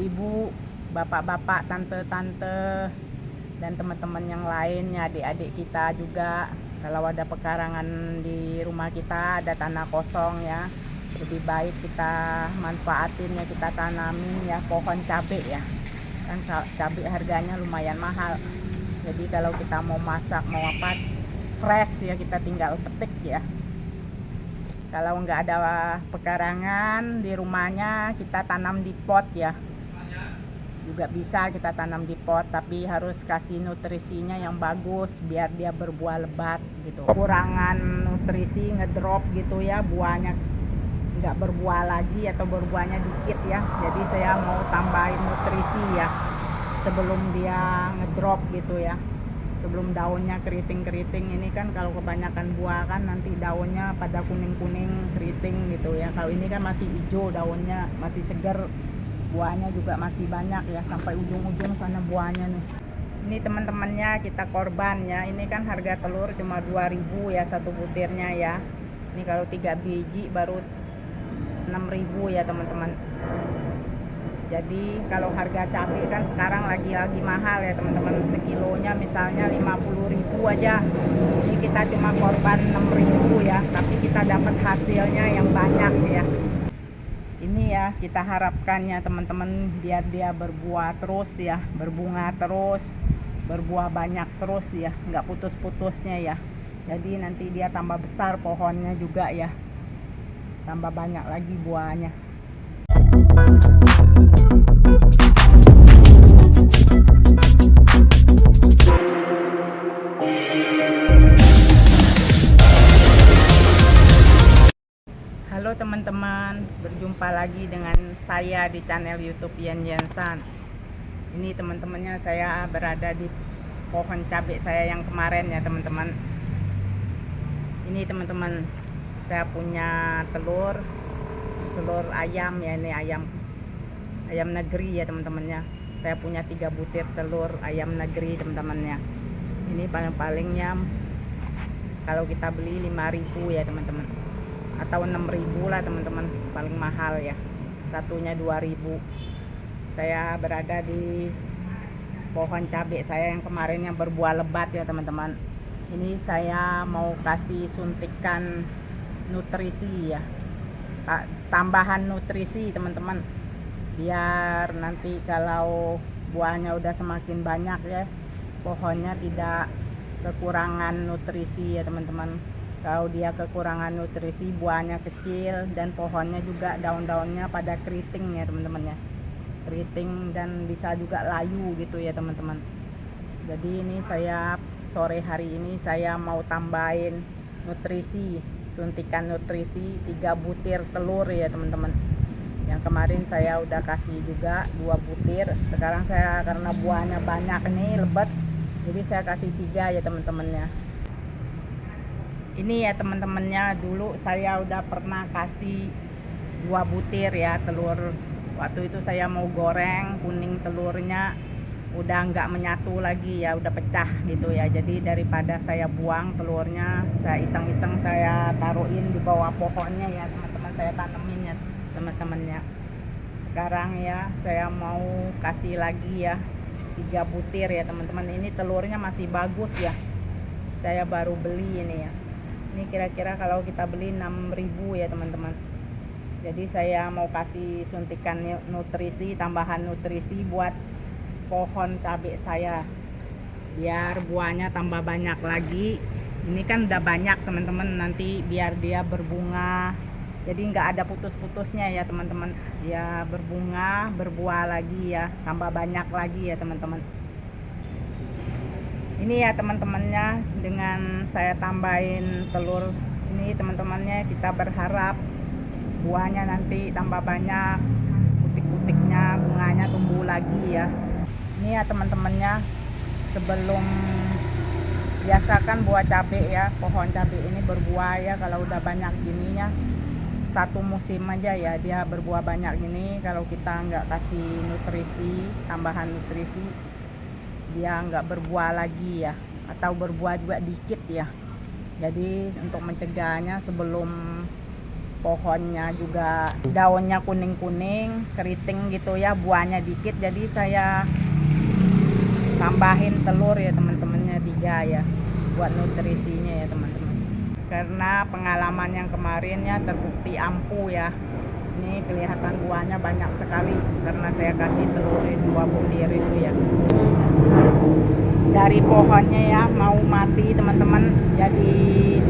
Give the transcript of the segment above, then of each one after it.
ibu-ibu, bapak-bapak, tante-tante, dan teman-teman yang lainnya, adik-adik kita juga. Kalau ada pekarangan di rumah kita, ada tanah kosong ya, lebih baik kita manfaatin ya, kita tanamin ya pohon cabai ya. Kan cabai harganya lumayan mahal. Jadi kalau kita mau masak, mau apa, fresh ya, kita tinggal petik ya. Kalau nggak ada pekarangan di rumahnya, kita tanam di pot ya. Juga bisa kita tanam di pot, tapi harus kasih nutrisinya yang bagus biar dia berbuah lebat gitu. Kurangan nutrisi ngedrop gitu ya, buahnya nggak berbuah lagi atau berbuahnya dikit ya. Jadi saya mau tambahin nutrisi ya sebelum dia ngedrop gitu ya, sebelum daunnya keriting-keriting. Ini kan kalau kebanyakan buah kan nanti daunnya pada kuning-kuning keriting gitu ya. Kalau ini kan masih hijau daunnya, masih segar, buahnya juga masih banyak ya, sampai ujung-ujung sana buahnya nih. Ini teman-temannya kita korban ya. Ini kan harga telur cuma 2.000 ya satu butirnya ya. Ini kalau 3 biji baru 6.000 ya teman-teman. Jadi kalau harga cabai kan sekarang lagi mahal ya teman-teman. Sekilonya misalnya 50.000 aja. Ini kita cuma korban 6.000 ya, tapi kita dapat hasilnya yang banyak ya. Ini ya kita harapkan ya teman-teman, biar dia berbuah terus ya, berbunga terus, berbuah banyak terus ya, nggak putus-putusnya ya. Jadi nanti dia tambah besar pohonnya juga ya, tambah banyak lagi buahnya. Halo teman-teman, berjumpa lagi dengan saya di channel YouTube Yan Yansan. Ini teman-temannya, saya berada di pohon cabai saya yang kemarin ya teman-teman. Ini teman-teman, saya punya telur ayam ya, ini ayam negeri ya teman-temannya. Saya punya 3 butir telur ayam negeri teman-temannya. Ini paling-palingnya kalau kita beli 5.000 ya teman-teman, atau 6.000 lah teman-teman, paling mahal ya, satunya 2.000. Saya berada di pohon cabai saya yang kemarin yang berbuah lebat ya teman-teman. Ini saya mau kasih suntikan nutrisi ya, tambahan nutrisi teman-teman, biar nanti kalau buahnya udah semakin banyak ya, pohonnya tidak kekurangan nutrisi ya teman-teman. Kalau dia kekurangan nutrisi, buahnya kecil dan pohonnya juga daun-daunnya pada keriting ya teman-teman ya, keriting dan bisa juga layu gitu ya teman-teman. Jadi ini saya sore hari ini saya mau tambahin nutrisi, suntikan nutrisi 3 butir telur ya teman-teman. Yang kemarin saya udah kasih juga 2 butir, sekarang saya karena buahnya banyak nih, lebat, jadi saya kasih 3 ya teman-temannya. Ini ya teman-temannya, dulu saya udah pernah kasih 2 butir ya telur. Waktu itu saya mau goreng, kuning telurnya udah nggak menyatu lagi ya, udah pecah gitu ya. Jadi daripada saya buang telurnya, saya iseng-iseng saya taruhin di bawah pohonnya ya teman-teman, saya tanemin ya teman-temannya. Sekarang ya saya mau kasih lagi ya 3 butir ya teman-teman. Ini telurnya masih bagus ya, saya baru beli ini ya. Ini kira-kira kalau kita beli 6.000 ya teman-teman. Jadi saya mau kasih suntikan nutrisi, tambahan nutrisi buat pohon cabai saya, biar buahnya tambah banyak lagi. Ini kan udah banyak teman-teman, nanti biar dia berbunga, jadi nggak ada putus-putusnya ya teman-teman. Dia berbunga, berbuah lagi ya, tambah banyak lagi ya teman-teman. Ini ya teman-temannya, dengan saya tambahin telur ini teman-temannya, kita berharap buahnya nanti tambah banyak, putik-putiknya, bunganya tumbuh lagi ya. Ini ya teman-temannya, sebelum biasakan buah cabai ya, pohon cabai ini berbuah ya, kalau udah banyak gininya satu musim aja ya dia berbuah banyak gini. Kalau kita nggak kasih nutrisi, tambahan nutrisi, dia nggak berbuah lagi ya, atau berbuah juga dikit ya. Jadi untuk mencegahnya, sebelum pohonnya juga daunnya kuning-kuning, keriting gitu ya, buahnya dikit, jadi saya tambahin telur ya teman-temannya 3 ya, buat nutrisinya ya teman-teman. Karena pengalaman yang kemarin ya terbukti ampuh ya. Ini kelihatan buahnya banyak sekali karena saya kasih telurin 2 butir itu ya. Dari pohonnya ya mau mati teman-teman, jadi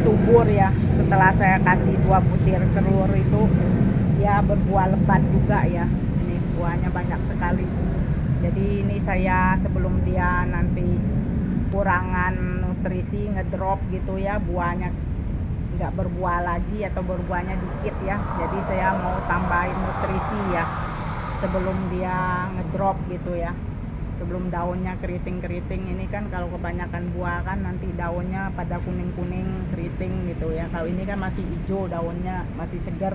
subur ya. Setelah saya kasih 2 butir telur itu, ya berbuah lebat juga ya. Ini buahnya banyak sekali. Jadi ini saya sebelum dia nanti kurangan nutrisi, ngedrop gitu ya, buahnya nggak berbuah lagi atau berbuahnya dikit ya, jadi saya mau tambahin nutrisi ya sebelum dia ngedrop gitu ya, sebelum daunnya keriting-keriting. Ini kan kalau kebanyakan buah kan nanti daunnya pada kuning-kuning keriting gitu ya. Kalau ini kan masih hijau, daunnya masih segar,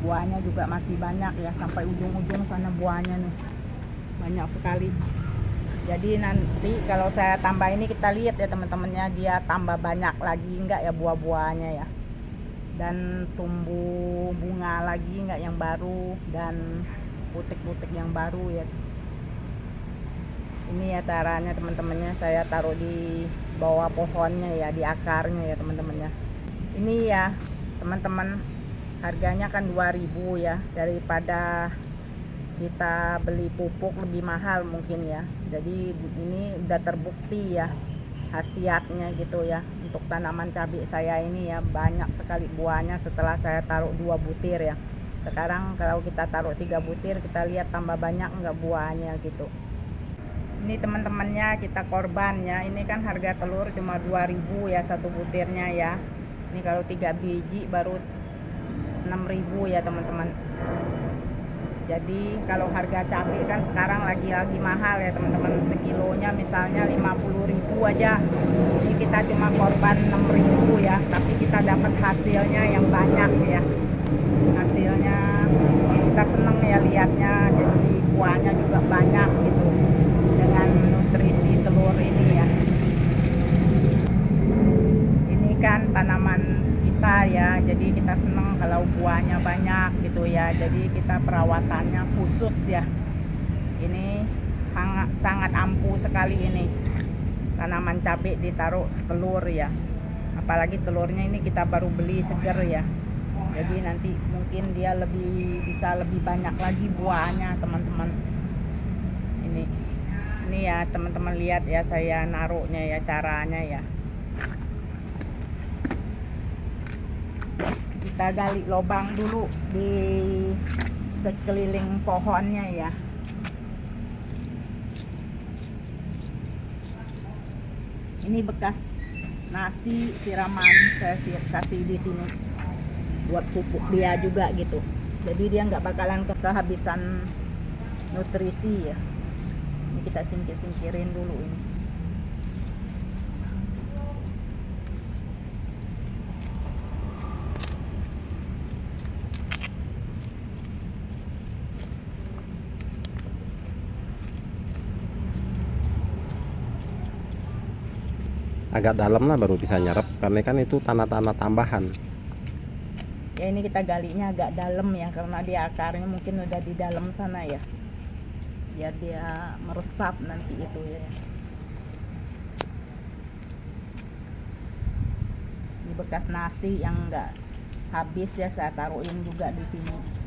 buahnya juga masih banyak ya, sampai ujung-ujung sana buahnya nih banyak sekali. Jadi nanti kalau saya tambah ini, kita lihat ya teman-temannya, dia tambah banyak lagi enggak ya buah-buahnya ya, dan tumbuh bunga lagi enggak yang baru, dan putik-putik yang baru ya. Ini ya caranya teman-temannya, saya taruh di bawah pohonnya ya, di akarnya ya teman-temannya. Ini ya teman-teman, harganya kan 2.000 ya, daripada kita beli pupuk lebih mahal mungkin ya. Jadi ini udah terbukti ya khasiatnya gitu ya. Untuk tanaman cabai saya ini ya banyak sekali buahnya setelah saya taruh 2 butir ya. Sekarang kalau kita taruh 3 butir, kita lihat tambah banyak enggak buahnya gitu. Ini teman-temannya kita korban ya. Ini kan harga telur cuma 2.000 ya satu butirnya ya. Ini kalau 3 biji baru 6.000 ya teman-teman. Jadi kalau harga cabai kan sekarang lagi mahal ya teman-teman. Sekilonya misalnya 50.000 aja. Ini kita cuma korban 6.000 ya, tapi kita dapat hasilnya yang banyak ya. Hasilnya kita seneng ya lihatnya. Jadi buahnya juga banyak gitu dengan nutrisi telur ini ya. Ini kan tanaman kita ya, jadi kita seneng kalau buahnya banyak gitu ya. Jadi kita perawatannya khusus ya. Ini sangat ampuh sekali ini tanaman cabai ditaruh telur ya. Apalagi telurnya ini kita baru beli segar ya, jadi nanti mungkin dia bisa lebih banyak lagi buahnya teman-teman. Ini ya teman-teman, lihat ya saya naruhnya ya, caranya ya. Kita gali lubang dulu di sekeliling pohonnya ya. Ini bekas nasi siraman saya kasih di sini buat pupuk dia juga gitu. Jadi dia nggak bakalan kehabisan nutrisi ya. Ini kita singkirin dulu ini. Agak dalam lah baru bisa nyerap, karena kan itu tanah-tanah tambahan ya. Ini kita galinya agak dalam ya, karena dia akarnya mungkin udah di dalam sana ya, biar dia meresap nanti itu ya. Ini bekas nasi yang enggak habis ya, saya taruhin juga di sini.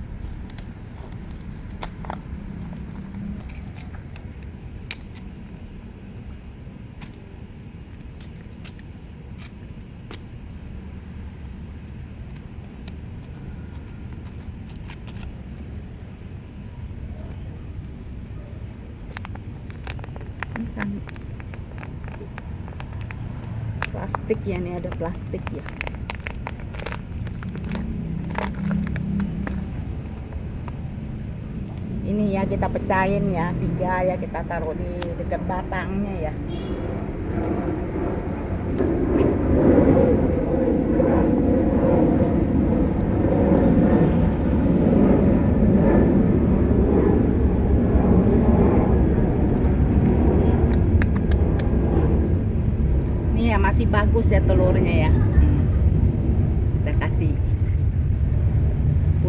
Ini kan plastik ya, ini ada plastik ya. Ini ya kita pecahin ya, 3 ya, kita taruh di dekat batangnya ya. Masih bagus ya telurnya ya. Kita kasih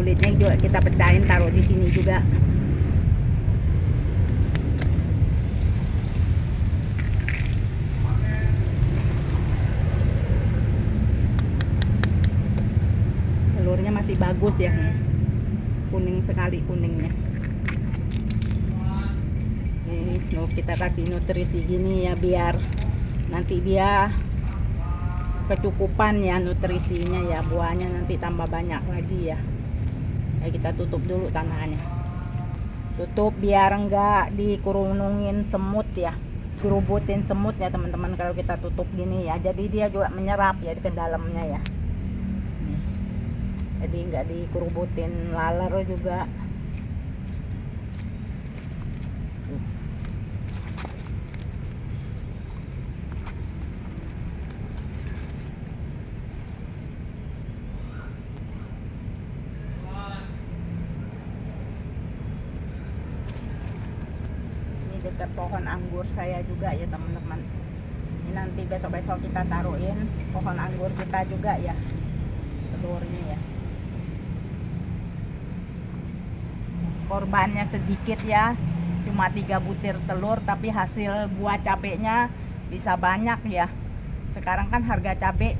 kulitnya juga kita pecahin, taruh di sini juga. Telurnya masih bagus ya, kuning sekali kuningnya. Ini kita kasih nutrisi gini ya, biar nanti dia kecukupan ya nutrisinya ya, buahnya nanti tambah banyak lagi ya. Kita tutup dulu tanahnya, tutup biar enggak dikurunungin semut ya, dirubutin semut ya teman-teman. Kalau kita tutup gini ya, jadi dia juga menyerap ya ke dalamnya ya. Nih. Jadi enggak dikurubutin laler juga. Dekat pohon anggur saya juga ya teman-teman. Ini nanti besok-besok kita taruhin pohon anggur kita juga ya, telurnya ya. Korbannya sedikit ya, cuma 3 butir telur, tapi hasil buah cabenya bisa banyak ya. Sekarang kan harga cabe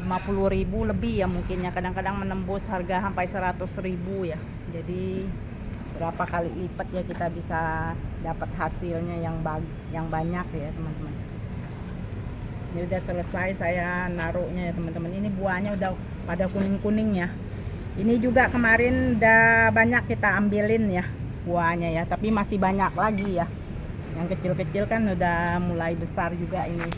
50.000 lebih ya mungkin ya, kadang-kadang menembus harga sampai 100.000 ya. Jadi berapa kali lipat ya kita bisa dapat hasilnya yang banyak ya teman-teman. Ini udah selesai saya naruhnya ya teman-teman. Ini buahnya udah pada kuning-kuning ya. Ini juga kemarin udah banyak kita ambilin ya buahnya ya, tapi masih banyak lagi ya. Yang kecil-kecil kan udah mulai besar juga ini.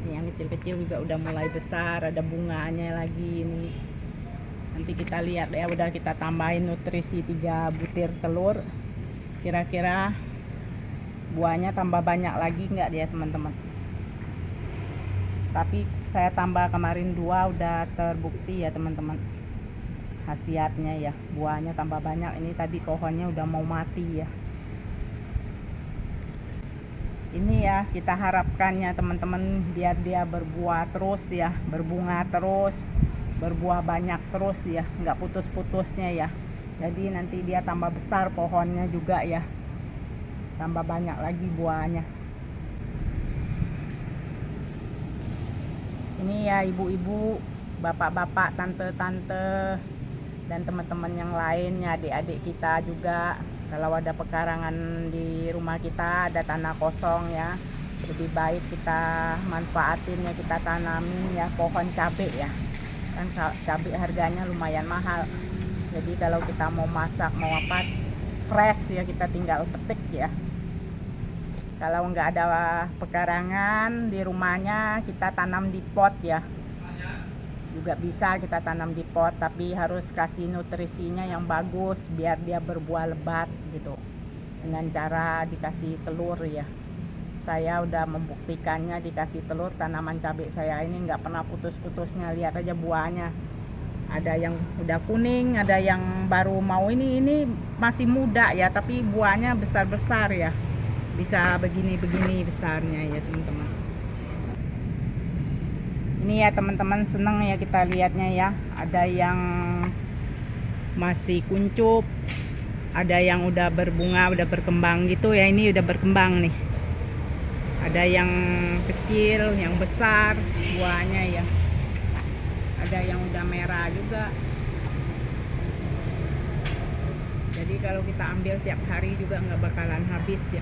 Ini yang kecil-kecil juga udah mulai besar, ada bunganya lagi ini. Nanti kita lihat ya, udah kita tambahin nutrisi 3 butir telur, kira-kira buahnya tambah banyak lagi enggak dia teman-teman. Tapi saya tambah kemarin 2 udah terbukti ya teman-teman, khasiatnya ya, buahnya tambah banyak. Ini tadi pohonnya udah mau mati ya. Ini ya kita harapkannya teman-teman, biar dia berbuah terus ya, berbunga terus, berbuah banyak terus ya, nggak putus-putusnya ya. Jadi nanti dia tambah besar pohonnya juga ya, tambah banyak lagi buahnya. Ini ya ibu-ibu, bapak-bapak, tante-tante, dan teman-teman yang lainnya, adik-adik kita juga. Kalau ada pekarangan di rumah kita, ada tanah kosong ya, lebih baik kita manfaatin ya, kita tanamin ya pohon cabai ya. Kan cabai harganya lumayan mahal, jadi kalau kita mau masak mau apa fresh ya, kita tinggal petik ya. Kalau nggak ada pekarangan di rumahnya, kita tanam di pot ya, juga bisa kita tanam di pot, tapi harus kasih nutrisinya yang bagus biar dia berbuah lebat gitu, dengan cara dikasih telur ya. Saya udah membuktikannya, dikasih telur tanaman cabai saya ini nggak pernah putus-putusnya. Lihat aja buahnya, ada yang udah kuning, ada yang baru mau ini masih muda ya, tapi buahnya besar-besar ya, bisa begini-begini besarnya ya teman-teman. Ini ya teman-teman, seneng ya kita lihatnya ya. Ada yang masih kuncup, ada yang udah berbunga, udah berkembang gitu ya. Ini udah berkembang nih. Ada yang kecil, yang besar buahnya ya. Ada yang udah merah juga. Jadi kalau kita ambil tiap hari juga nggak bakalan habis ya.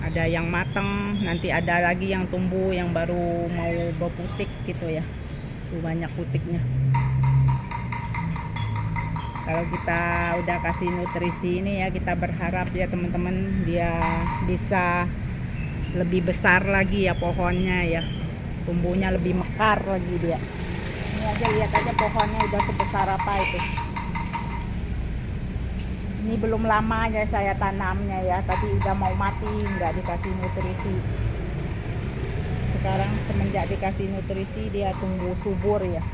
Ada yang matang, nanti ada lagi yang tumbuh yang baru mau berputik gitu ya. Tuh banyak putiknya. Kalau kita udah kasih nutrisi ini ya, kita berharap ya teman-teman, dia bisa lebih besar lagi ya pohonnya ya, tumbuhnya lebih mekar lagi dia. Ini aja, lihat aja pohonnya udah sebesar apa itu. Ini belum lama ya saya tanamnya ya, tadi udah mau mati, nggak dikasih nutrisi. Sekarang semenjak dikasih nutrisi dia tumbuh subur ya.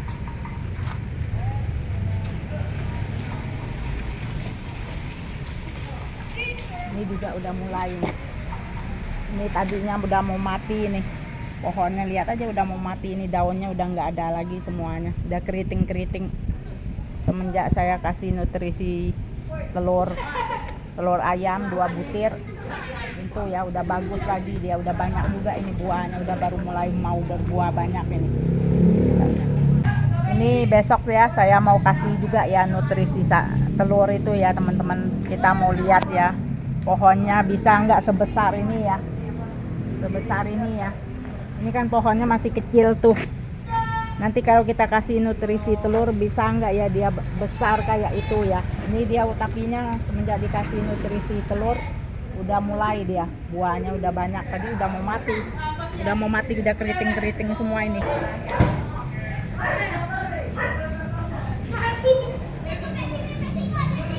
Ini juga udah mulai nih. Ini tadinya udah mau mati nih pohonnya, lihat aja udah mau mati. Ini daunnya udah nggak ada lagi semuanya, udah keriting-keriting. semenjak saya kasih nutrisi telur ayam 2 butir itu ya udah bagus lagi, dia udah banyak juga ini buahnya, udah baru mulai mau berbuah banyak ini. Ini besok ya saya mau kasih juga ya nutrisi telur itu ya teman-teman. Kita mau lihat ya pohonnya bisa nggak sebesar ini ya, sebesar ini ya. Ini kan pohonnya masih kecil tuh. Nanti kalau kita kasih nutrisi telur bisa nggak ya dia besar kayak itu ya. Ini dia utapinya semenjak dikasih nutrisi telur udah mulai dia buahnya udah banyak. Tadi udah mau mati, udah keriting semua ini.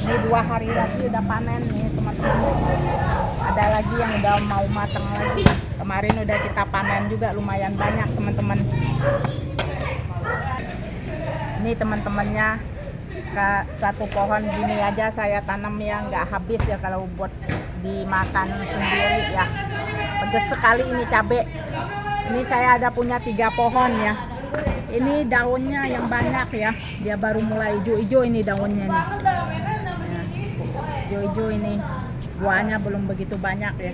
Ini 2 hari lagi udah panen nih teman-teman. Ada lagi yang udah mau matang lagi. Kemarin udah kita panen juga lumayan banyak teman-teman. Ini teman-temannya satu pohon gini aja saya tanam ya, nggak habis ya kalau buat dimakan sendiri ya. Pedes sekali ini cabai. Ini saya ada punya 3 pohon ya. Ini daunnya yang banyak ya, dia baru mulai hijau-hijau ini daunnya nih. Hijau-hijau ini, buahnya belum begitu banyak ya.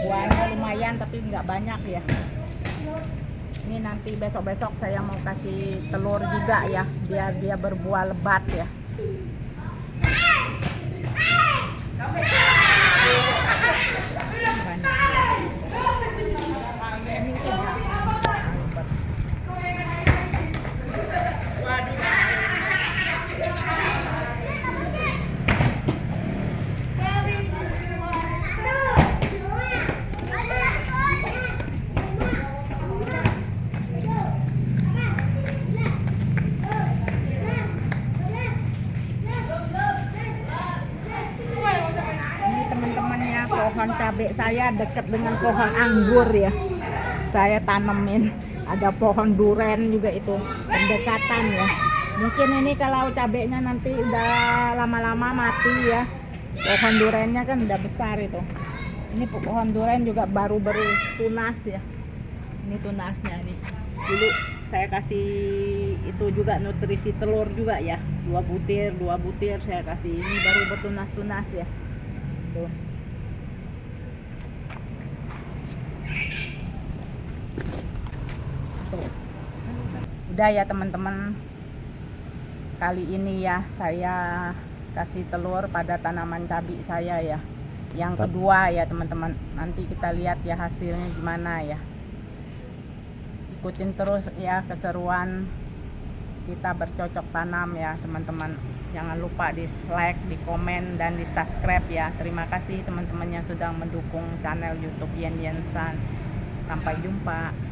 Buahnya lumayan tapi nggak banyak ya. Ini nanti besok-besok saya mau kasih telur juga ya, biar dia berbuah lebat ya. Pohon cabai saya dekat dengan pohon anggur ya, saya tanemin. Ada pohon duren juga itu berdekatan ya. Mungkin ini kalau cabainya nanti udah lama-lama mati ya, pohon durennya kan udah besar itu. Ini pohon duren juga baru tunas ya, ini tunasnya nih. Dulu saya kasih itu juga nutrisi telur juga ya, 2 butir saya kasih, ini baru bertunas-tunas ya tuh. Udah ya teman-teman, kali ini ya saya kasih telur pada tanaman cabai saya ya, yang kedua ya teman-teman. Nanti kita lihat ya hasilnya gimana ya. Ikutin terus ya keseruan kita bercocok tanam ya teman-teman. Jangan lupa di like, di komen, dan di subscribe ya. Terima kasih teman-teman yang sudah mendukung channel YouTube Yen Yen San. Sampai jumpa.